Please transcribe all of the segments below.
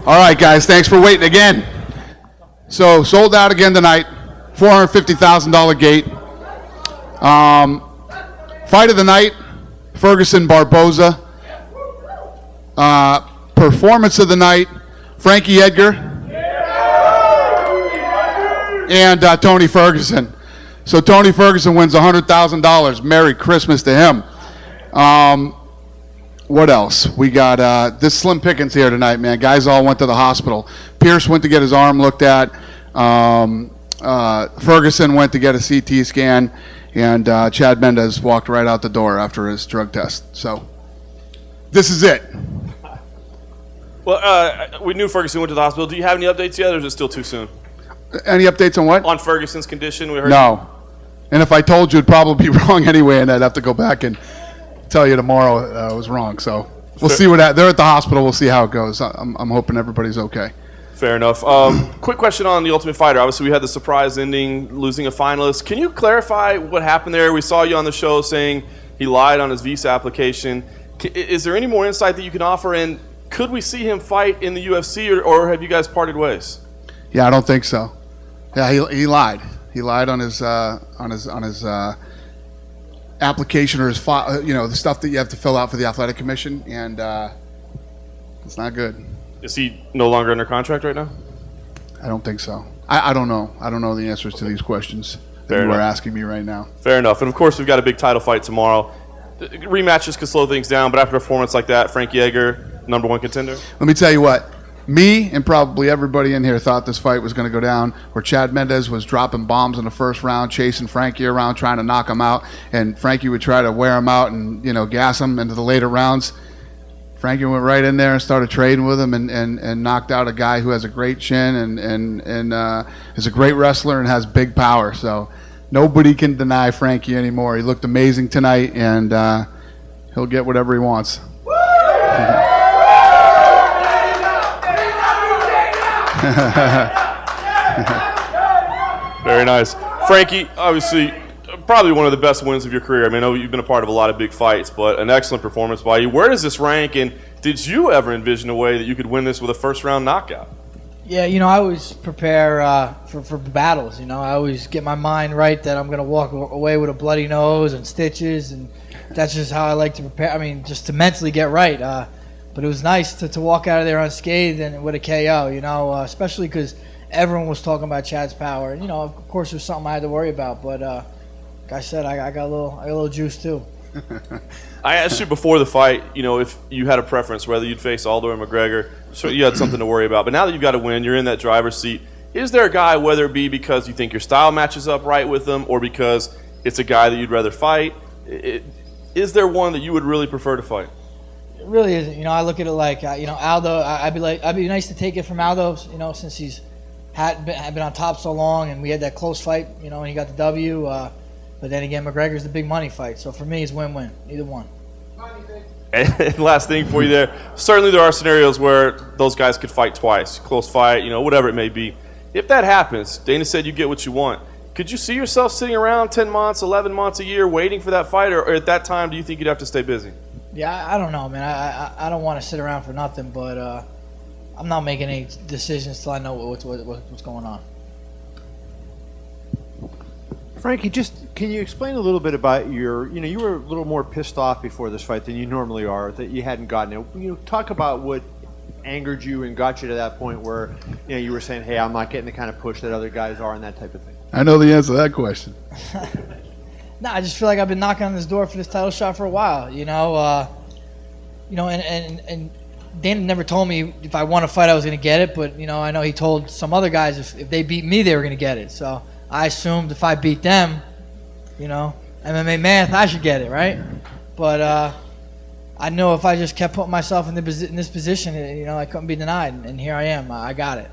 All right, guys, thanks for waiting again. So, sold out again tonight, $450,000 gate. Fight of the night, Ferguson-Barboza. Performance of the night, Frankie Edgar and Tony Ferguson. So Tony Ferguson wins $100,000. Merry Christmas to him. What else? We got this slim pickings here tonight, man. Guys all went to the hospital. Pierce went to get his arm looked at. Ferguson went to get a CT scan. And Chad Mendez walked right out the door after his drug test. So this is it. Well, we knew Ferguson went to the hospital. Do you have any updates yet, or is it still too soon? Any updates on what? On Ferguson's condition? We heard. No. And if I told you, it'd probably be wrong anyway, and I'd have to go back and tell you tomorrow it was wrong. So we'll see what they're at the hospital. We'll see how it goes. I'm hoping everybody's okay. Fair enough. Quick question on The Ultimate Fighter. Obviously, we had the surprise ending, losing a finalist. Can you clarify what happened there? We saw you on the show saying he lied on his visa application. Is there any more insight that you can offer? And could we see him fight in the UFC, or have you guys parted ways? Yeah, I don't think so. Yeah, he lied. He lied on his application, or his the stuff that you have to fill out for the athletic commission, and it's not good. Is he no longer under contract right now? I don't think so. I don't know. I don't know the answers to these questions that you are asking me right now. Fair enough. And of course, we've got a big title fight tomorrow. Rematches could slow things down, but after a performance like that, Frankie Edgar, #1 contender. Let me tell you what. Me and probably everybody in here thought this fight was going to go down where Chad Mendez was dropping bombs in the first round, chasing Frankie around, trying to knock him out, and Frankie would try to wear him out and gas him into the later rounds. Frankie went right in there and started trading with him and knocked out a guy who has a great chin and is a great wrestler and has big power. So nobody can deny Frankie anymore. He looked amazing tonight, and he'll get whatever he wants. Very nice. Frankie, obviously, probably one of the best wins of your career. I mean, I know you've been a part of a lot of big fights, but an excellent performance by you. Where does this rank, and did you ever envision a way that you could win this with a first-round knockout? Yeah, I always prepare for battles. I always get my mind right that I'm going to walk away with a bloody nose and stitches, and that's just how I like to prepare. I mean, just to mentally get right. But it was nice to walk out of there unscathed and with a KO, especially because everyone was talking about Chad's power. And, of course, it was something I had to worry about. But like I said, I got a little juice too. I asked you before the fight, if you had a preference, whether you'd face Aldo or McGregor, so you had something to worry about. But now that you've got to win, you're in that driver's seat. Is there a guy, whether it be because you think your style matches up right with him or because it's a guy that you'd rather fight, is there one that you would really prefer to fight? It really isn't. I look at it like, Aldo. I'd be nice to take it from Aldo. Since he's had been on top so long, and we had that close fight. And he got the W. But then again, McGregor's the big money fight. So for me, it's win-win. Either one. And last thing for you there. Certainly, there are scenarios where those guys could fight twice, close fight, whatever it may be. If that happens, Dana said you get what you want. Could you see yourself sitting around 10 months, 11 months, a year, waiting for that fight, or at that time, do you think you'd have to stay busy? Yeah, I don't know, man. I don't want to sit around for nothing, but I'm not making any decisions till I know what's going on. Frankie, just can you explain a little bit about you were a little more pissed off before this fight than you normally are, that you hadn't gotten it. Talk about what angered you and got you to that point where you were saying, hey, I'm not getting the kind of push that other guys are and that type of thing. I know the answer to that question. No, I just feel like I've been knocking on this door for this title shot for a while, and Dana never told me if I won a fight I was going to get it, but I know he told some other guys if they beat me they were going to get it. So I assumed if I beat them, MMA math, I should get it, right? But I know if I just kept putting myself in this position, I couldn't be denied, and here I am. I got it.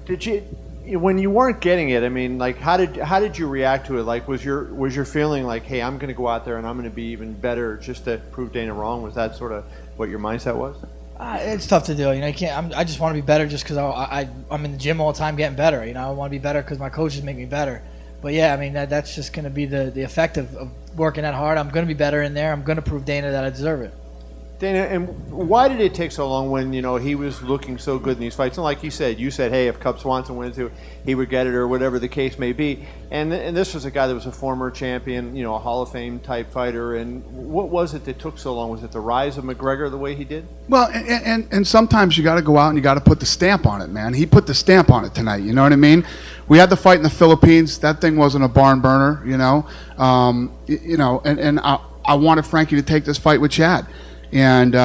Did you? When you weren't getting it, I mean, like, how did you react to it? Like, was your feeling like, hey, I'm going to go out there and I'm going to be even better just to prove Dana wrong? Was that sort of what your mindset was? It's tough to do. You can't. I just want to be better just because I'm in the gym all the time getting better. I want to be better because my coaches make me better. But yeah, I mean that's just going to be the effect of working that hard. I'm going to be better in there. I'm going to prove Dana that I deserve it. Dana, and why did it take so long when, he was looking so good in these fights? And like you said, hey, if Cub Swanson went to, he would get it or whatever the case may be. And this was a guy that was a former champion, a Hall of Fame type fighter. And what was it that took so long? Was it the rise of McGregor the way he did? Well, and sometimes you got to go out and you got to put the stamp on it, man. He put the stamp on it tonight. You know what I mean? We had the fight in the Philippines. That thing wasn't a barn burner, and I wanted Frankie to take this fight with Chad. And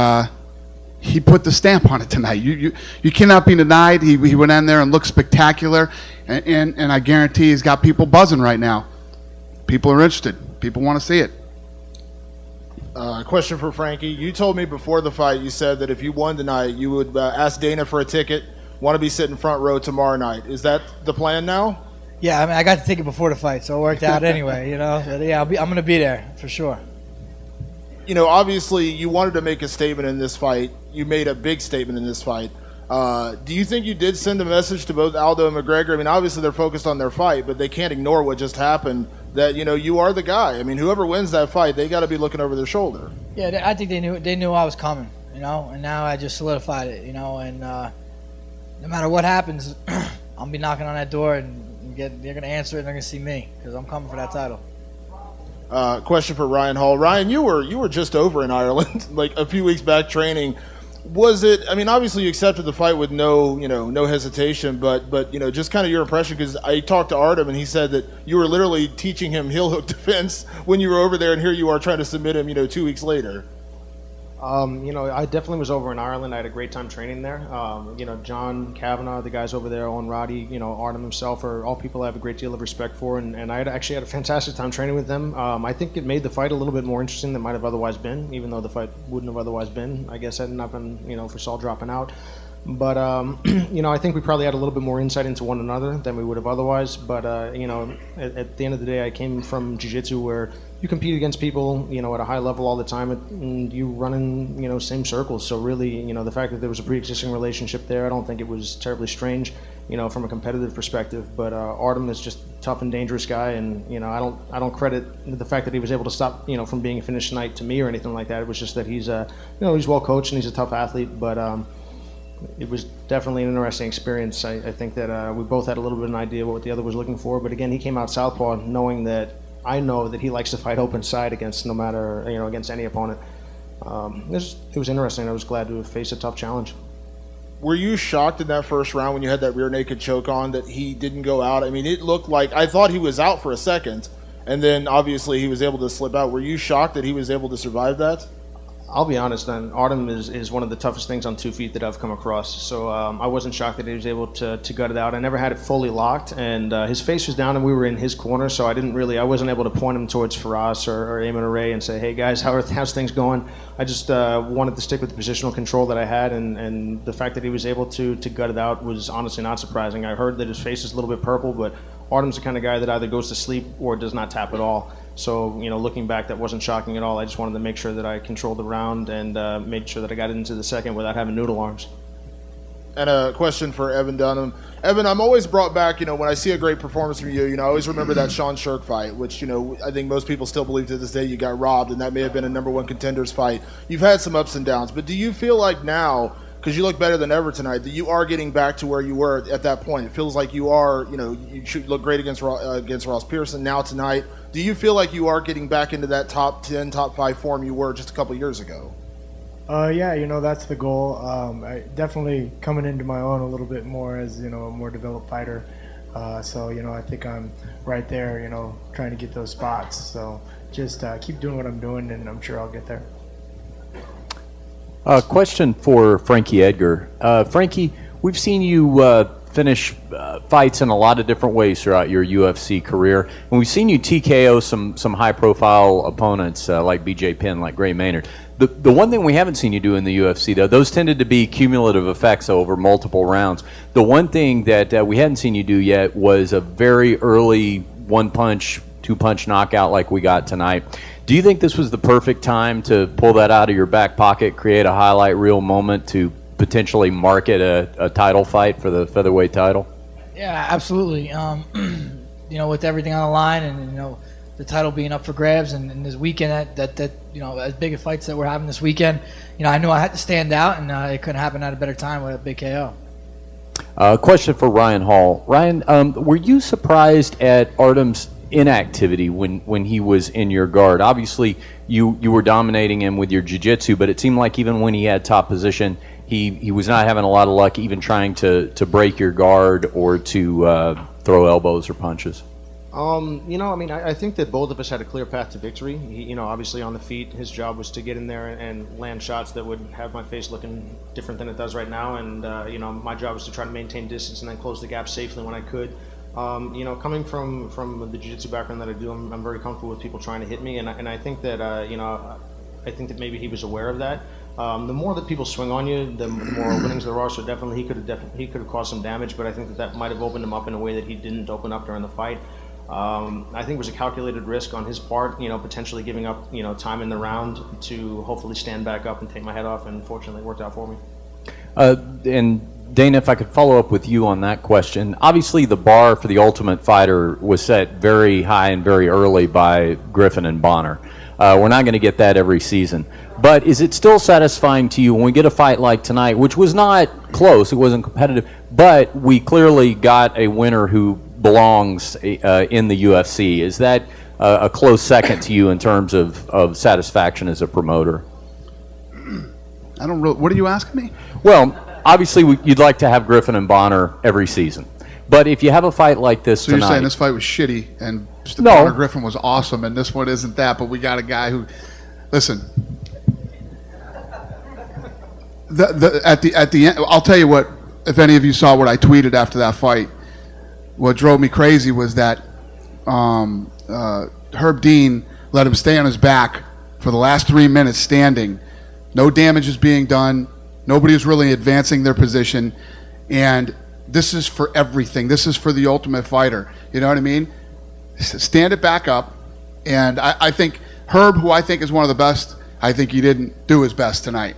he put the stamp on it tonight. You cannot be denied. He went in there and looked spectacular, and I guarantee he's got people buzzing right now. People are interested. People want to see it. Question for Frankie. You told me before the fight, you said that if you won tonight, you would ask Dana for a ticket, want to be sitting front row tomorrow night. Is that the plan now? Yeah, I mean, I got the ticket before the fight, so it worked out anyway, But yeah, I'm going to be there for sure. Obviously you wanted to make a statement in this fight. You made a big statement in this fight. Do you think you did send a message to both Aldo and McGregor? I mean, obviously they're focused on their fight, but they can't ignore what just happened, that, you are the guy. I mean, whoever wins that fight, they got to be looking over their shoulder. Yeah, I think they knew I was coming, and now I just solidified it, and no matter what happens, I'll be knocking on that door, and they're going to answer it, and they're going to see me, because I'm coming for that title. Question for Ryan Hall. Ryan, you were just over in Ireland like a few weeks back training. Was it? I mean, obviously you accepted the fight with no hesitation, but just kind of your impression, because I talked to Artem and he said that you were literally teaching him heel hook defense when you were over there, and here you are trying to submit him 2 weeks later. I definitely was over in Ireland. I had a great time training there. John Kavanagh, the guys over there, Owen Roddy, Artem himself, are all people I have a great deal of respect for, and I actually had a fantastic time training with them. I think it made the fight a little bit more interesting than it might have otherwise been, even though the fight wouldn't have otherwise been, I guess, had it not been, for Saul dropping out. But, I think we probably had a little bit more insight into one another than we would have otherwise. But, at the end of the day, I came from jiu-jitsu where you compete against people, at a high level all the time, and you run in, same circles. So really, the fact that there was a pre-existing relationship there, I don't think it was terribly strange, from a competitive perspective. But Artem is just a tough and dangerous guy, and I don't credit the fact that he was able to stop, from being a finished night to me or anything like that. It was just that he's, he's well coached and he's a tough athlete. But it was definitely an interesting experience. I think that we both had a little bit of an idea what the other was looking for. But again, he came out southpaw knowing that I know that he likes to fight open side against against any opponent. It was interesting. I was glad to face a tough challenge. Were you shocked in that first round when you had that rear naked choke on that he didn't go out? I mean, it looked like, I thought he was out for a second, and then obviously he was able to slip out. Were you shocked that he was able to survive that? I'll be honest, then. Artem is one of the toughest things on 2 feet that I've come across. So I wasn't shocked that he was able to gut it out. I never had it fully locked, and his face was down, and we were in his corner, so I wasn't able to point him towards Faraz or Eamon or Ray and say, hey guys, how's things going? I just wanted to stick with the positional control that I had, and the fact that he was able to gut it out was honestly not surprising. I heard that his face is a little bit purple, but Artem's the kind of guy that either goes to sleep or does not tap at all. So, looking back, that wasn't shocking at all. I just wanted to make sure that I controlled the round and made sure that I got into the second without having noodle arms. And a question for Evan Dunham. Evan, I'm always brought back, when I see a great performance from you, I always remember that Sean Shirk fight, which, I think most people still believe to this day you got robbed, and that may have been a number one contenders fight. You've had some ups and downs, but do you feel like now, because you look better than ever tonight, that you are getting back to where you were at that point? It feels like you are, you should look great against Ross Pearson now tonight. Do you feel like you are getting back into that top 10, top 5 form you were just a couple years ago? Yeah, that's the goal. I definitely coming into my own a little bit more as, a more developed fighter. So, I think I'm right there, trying to get those spots. So just keep doing what I'm doing, and I'm sure I'll get there. Question for Frankie Edgar. Frankie, we've seen you finish fights in a lot of different ways throughout your UFC career, and we've seen you TKO some high-profile opponents like BJ Penn, like Gray Maynard. The one thing we haven't seen you do in the UFC, though, those tended to be cumulative effects over multiple rounds. The one thing that we hadn't seen you do yet was a very early one-punch, two-punch knockout like we got tonight. Do you think this was the perfect time to pull that out of your back pocket, create a highlight reel moment to potentially market a title fight for the featherweight title? Yeah, absolutely. With everything on the line and, the title being up for grabs, and this weekend that as big of fights that we're having this weekend, I knew I had to stand out, and it couldn't happen at a better time with a big KO. Question for Ryan Hall. Ryan, were you surprised at Artem's inactivity when he was in your guard? Obviously, you were dominating him with your jiu-jitsu, but it seemed like even when he had top position, he was not having a lot of luck even trying to break your guard or to throw elbows or punches. I think that both of us had a clear path to victory. He, obviously on the feet, his job was to get in there and land shots that would have my face looking different than it does right now. And, my job was to try to maintain distance and then close the gap safely when I could. Coming from the jiu-jitsu background that I do, I'm very comfortable with people trying to hit me. And I think that, I think that maybe he was aware of that. The more that people swing on you, the more openings there are. So definitely he could have caused some damage, but I think that might have opened him up in a way that he didn't open up during the fight. I think it was a calculated risk on his part, potentially giving up, time in the round to hopefully stand back up and take my head off, and fortunately it worked out for me. And Dana, if I could follow up with you on that question. Obviously, the bar for the Ultimate Fighter was set very high and very early by Griffin and Bonner. We're not going to get that every season. But is it still satisfying to you when we get a fight like tonight, which was not close, it wasn't competitive, but we clearly got a winner who belongs in the UFC? Is that a close second to you in terms of satisfaction as a promoter? I don't really. What are you asking me? Well, obviously you'd like to have Griffin and Bonner every season, but if you have a fight like this so tonight, you're saying this fight was shitty and No. Bonner Griffin was awesome, and this one isn't that. But we got a guy who, listen. At the end, I'll tell you what. If any of you saw what I tweeted after that fight, what drove me crazy was that Herb Dean let him stay on his back for the last 3 minutes standing. No damage is being done. Nobody is really advancing their position. And this is for everything. This is for the Ultimate Fighter. You know what I mean? Stand it back up. And I think Herb, who I think is one of the best, I think he didn't do his best tonight.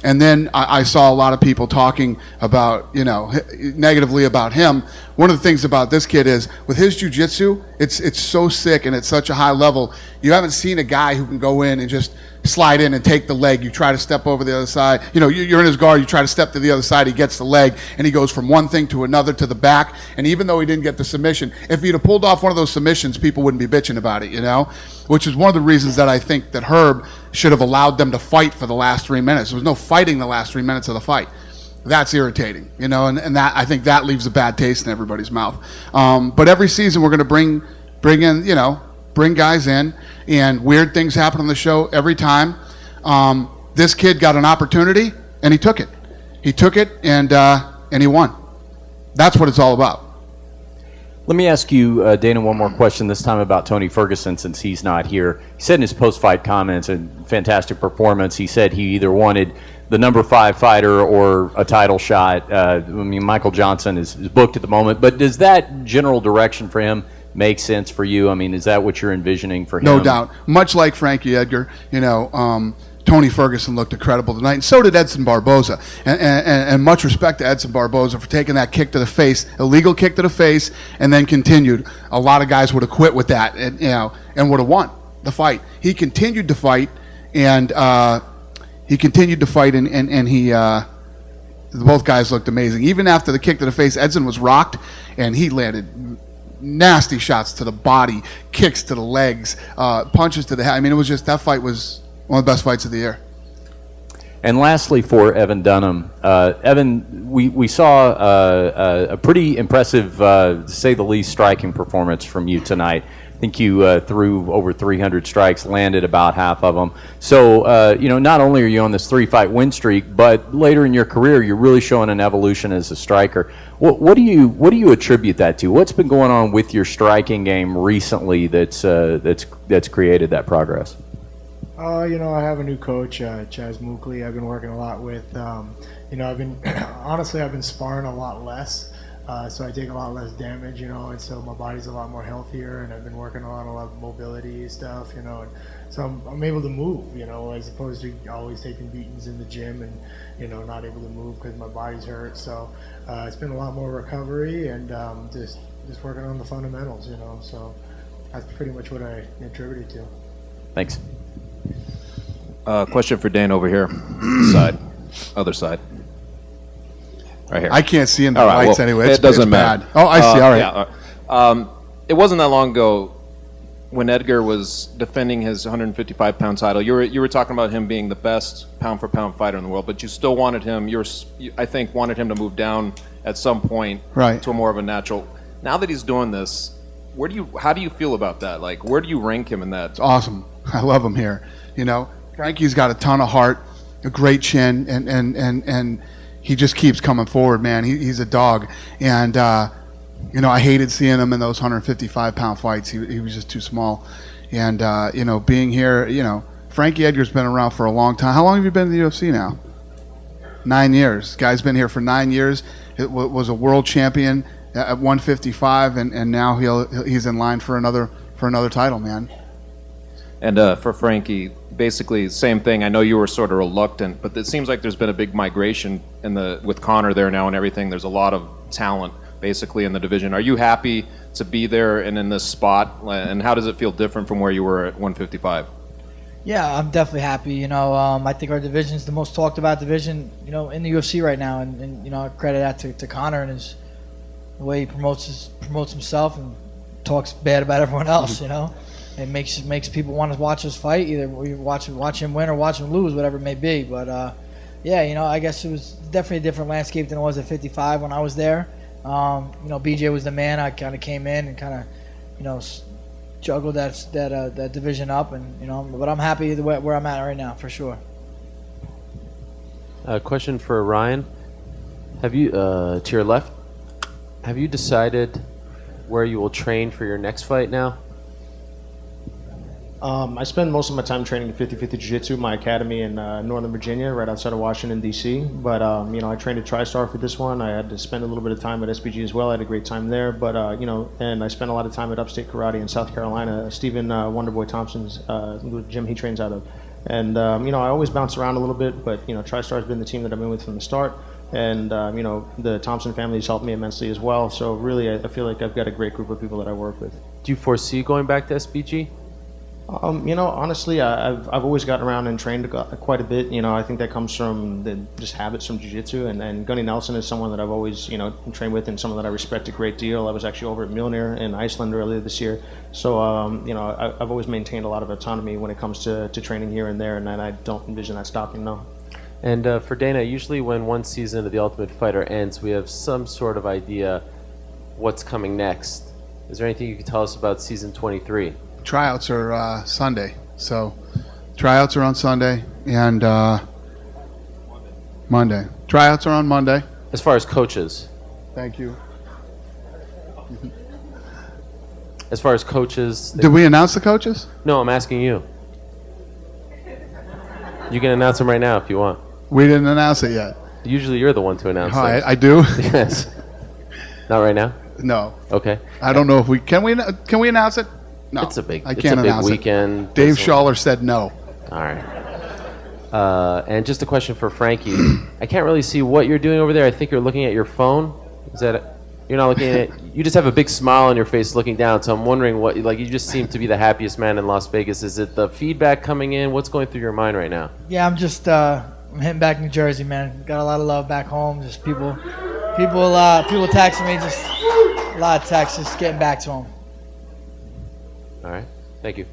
And then I saw a lot of people talking about, negatively about him. One of the things about this kid is, with his jiu-jitsu, it's so sick and it's such a high level. You haven't seen a guy who can go in and just slide in and take the leg. You try to step over the other side. You're in his guard. You try to step to the other side. He gets the leg, and he goes from one thing to another to the back. And even though he didn't get the submission, if he'd have pulled off one of those submissions, people wouldn't be bitching about it, which is one of the reasons that I think that Herb should have allowed them to fight for the last 3 minutes. There was no fighting the last 3 minutes of the fight. That's irritating, and that I think that leaves a bad taste in everybody's mouth. But every season we're going to bring guys in, and weird things happen on the show every time. This kid got an opportunity, and he took it. He took it, and he won. That's what it's all about. Let me ask you, Dana, one more question, this time about Tony Ferguson, since he's not here. He said in his post-fight comments, a fantastic performance, he said he either wanted the number 5 fighter or a title shot. Michael Johnson is booked at the moment, but does that general direction for him make sense for you? Is that what you're envisioning for him? No doubt. Much like Frankie Edgar, Tony Ferguson looked incredible tonight, and so did Edson Barboza. And much respect to Edson Barboza for taking that kick to the face, illegal kick to the face, and then continued. A lot of guys would have quit with that, and would have won the fight. He continued to fight, and both guys looked amazing. Even after the kick to the face, Edson was rocked, and he landed nasty shots to the body, kicks to the legs, punches to the head. It was just, that fight was one of the best fights of the year. And lastly, for Evan Dunham, Evan, we saw a pretty impressive, to say the least, striking performance from you tonight. I think you threw over 300 strikes, landed about half of them. So, not only are you on this 3-fight win streak, but later in your career, you're really showing an evolution as a striker. What do you attribute that to? What's been going on with your striking game recently that's created that progress? I have a new coach, Chaz Mookley. I've been working a lot with. I've been sparring a lot less, so I take a lot less damage, and so my body's a lot more healthier, and I've been working on a lot of mobility stuff, and so I'm able to move, as opposed to always taking beatings in the gym and, not able to move because my body's hurt. So it's been a lot more recovery and just working on the fundamentals, so. that's pretty much what I attributed to. Thanks. Question for Dan over here. Other side. Right here. I can't see in the All right, lights well, anyway. it doesn't matter. Bad. Oh, I see. All right. Yeah, it wasn't that long ago when Edgar was defending his 155-pound title. You were talking about him being the best pound-for-pound fighter in the world, but you still wanted him. I think wanted him to move down at some point Right. to a more of a natural. Now that he's doing this, how do you feel about that? Like, where do you rank him in that? It's awesome. I love him here. You know, Frankie's got a ton of heart, a great chin, and he just keeps coming forward, man. He's a dog. And, you know, I hated seeing him in those 155-pound fights. He was just too small. And, you know, being here, you know, Frankie Edgar's been around for a long time. How long have you been in the UFC now? 9 years. Guy's been here for 9 years. It was a world champion at 155, and now he's in line for another title, man. And for Frankie, basically same thing. I know you were sort of reluctant, but it seems like there's been a big migration with Conor there now and everything. There's a lot of talent basically in the division. Are you happy to be there and in this spot? And how does it feel different from where you were at 155? Yeah, I'm definitely happy. You know, I think our division is the most talked about division, you know, in the UFC right now, and you know, I credit that to Conor and the way he promotes himself and talks bad about everyone else. You know, it makes people want to watch us fight. Either we watch him win or watch him lose, whatever it may be. But yeah, you know, I guess it was definitely a different landscape than it was at 55 when I was there. You know, BJ was the man. I kind of came in and kind of, you know, juggled that division up, and you know, but I'm happy where I'm at right now for sure. Question for Ryan: Have you, to your left, have you decided where you will train for your next fight now? I spend most of my time training in 50-50 Jiu-Jitsu, my academy in Northern Virginia, right outside of Washington, D.C. But, you know, I trained at TriStar for this one. I had to spend a little bit of time at SBG as well. I had a great time there. But, you know, and I spent a lot of time at Upstate Karate in South Carolina. Stephen Wonderboy Thompson's gym he trains out of. And, you know, I always bounce around a little bit. But, you know, TriStar's been the team that I've been with from the start. And, you know, the Thompson family has helped me immensely as well. So, really, I feel like I've got a great group of people that I work with. Do you foresee going back to SBG? You know, honestly, I've always gotten around and trained quite a bit. You know, I think that comes from just habits from jiu-jitsu. And Gunny Nelson is someone that I've always, you know, trained with and someone that I respect a great deal. I was actually over at Mjolnir in Iceland earlier this year. So, you know, I've always maintained a lot of autonomy when it comes to training here and there, and I don't envision that stopping, no. And for Dana, usually when one season of The Ultimate Fighter ends, we have some sort of idea what's coming next. Is there anything you could tell us about season 23? Tryouts are Sunday, so tryouts are on Sunday and Monday. Tryouts are on Monday. As far as coaches. Thank you. As far as coaches. Did we announce the coaches? No, I'm asking you. You can announce them right now if you want. We didn't announce it yet. Usually you're the one to announce Oh, it. I do? Yes. Not right now? No. Okay. I don't know if we can we announce it? No. It's a big it. weekend. Dave Schaller said no. All right. And just a question for Frankie. I can't really see what you're doing over there. I think you're looking at your phone. Is that you're not looking at it? You just have a big smile on your face looking down. So I'm wondering what, like, you just seem to be the happiest man in Las Vegas. Is it the feedback coming in? What's going through your mind right now? Yeah, I'm just I'm heading back to New Jersey, man. Got a lot of love back home. Just people texting me. Just a lot of texts. Just getting back to them. All right. Thank you.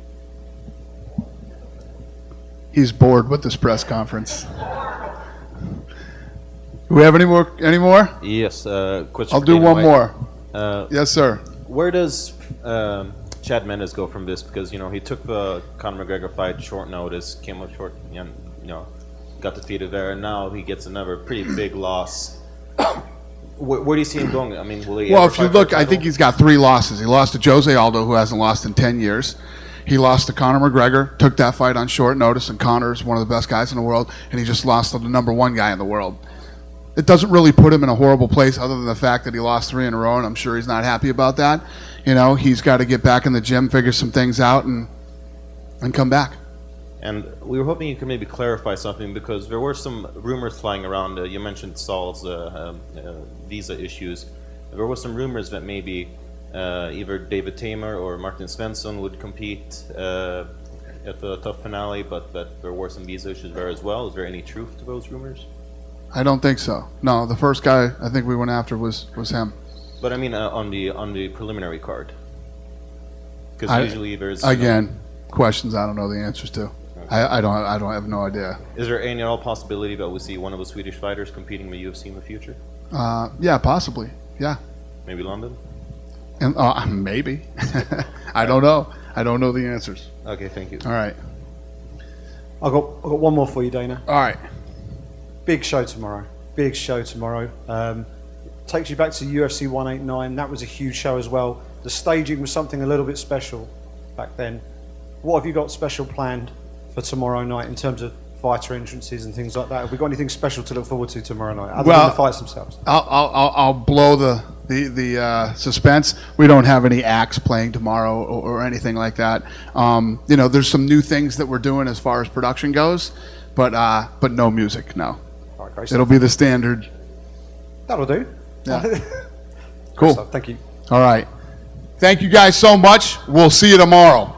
He's bored with this press conference. Do we have any more? Yes. Question I'll for do Dana one White. more. Yes, sir. Where does Chad Mendes go from this? Because, you know, he took the Conor McGregor fight short notice, came up short, and, you know, got defeated there, and now he gets another pretty big loss. Where do you see him going? I mean, will he? Well, ever if you fight for a look, I title? think he's got 3 losses. He lost to Jose Aldo, who hasn't lost in 10 years. He lost to Conor McGregor, took that fight on short notice, and Conor's one of the best guys in the world, and he just lost to the number 1 guy in the world. It doesn't really put him in a horrible place other than the fact that he lost 3 in a row, and I'm sure he's not happy about that. You know, he's got to get back in the gym, figure some things out, and come back. And we were hoping you could maybe clarify something, because there were some rumors flying around. You mentioned Saul's visa issues. There were some rumors that maybe either David Tamer or Martin Svensson would compete at the TUF finale, but that there were some visa issues there as well. Is there any truth to those rumors? I don't think so. No, the first guy I think we went after was him. But I mean, on the preliminary card, because usually there's again questions I don't know the answers to. I have no idea. Is there any at all possibility that we see one of the Swedish fighters competing in the UFC in the future? Yeah, possibly. Yeah, Maybe London. and maybe. I don't know. I don't know the answers. Okay, thank you. All right. I've got one more for you, Dana. All right. Big show tomorrow. Big show tomorrow. Takes you back to UFC 189. That was a huge show as well. The staging was something a little bit special back then. What have you got special planned for tomorrow night in terms of fighter entrances and things like that? Have we got anything special to look forward to tomorrow night other than the fights themselves? I'll blow the suspense. We don't have any acts playing tomorrow or anything like that. There's some new things that we're doing as far as production goes, but no music. No. All right, great It'll stuff. be the standard. That'll do. Yeah. Great Cool. stuff. Thank you. All right. Thank you guys so much. We'll see you tomorrow.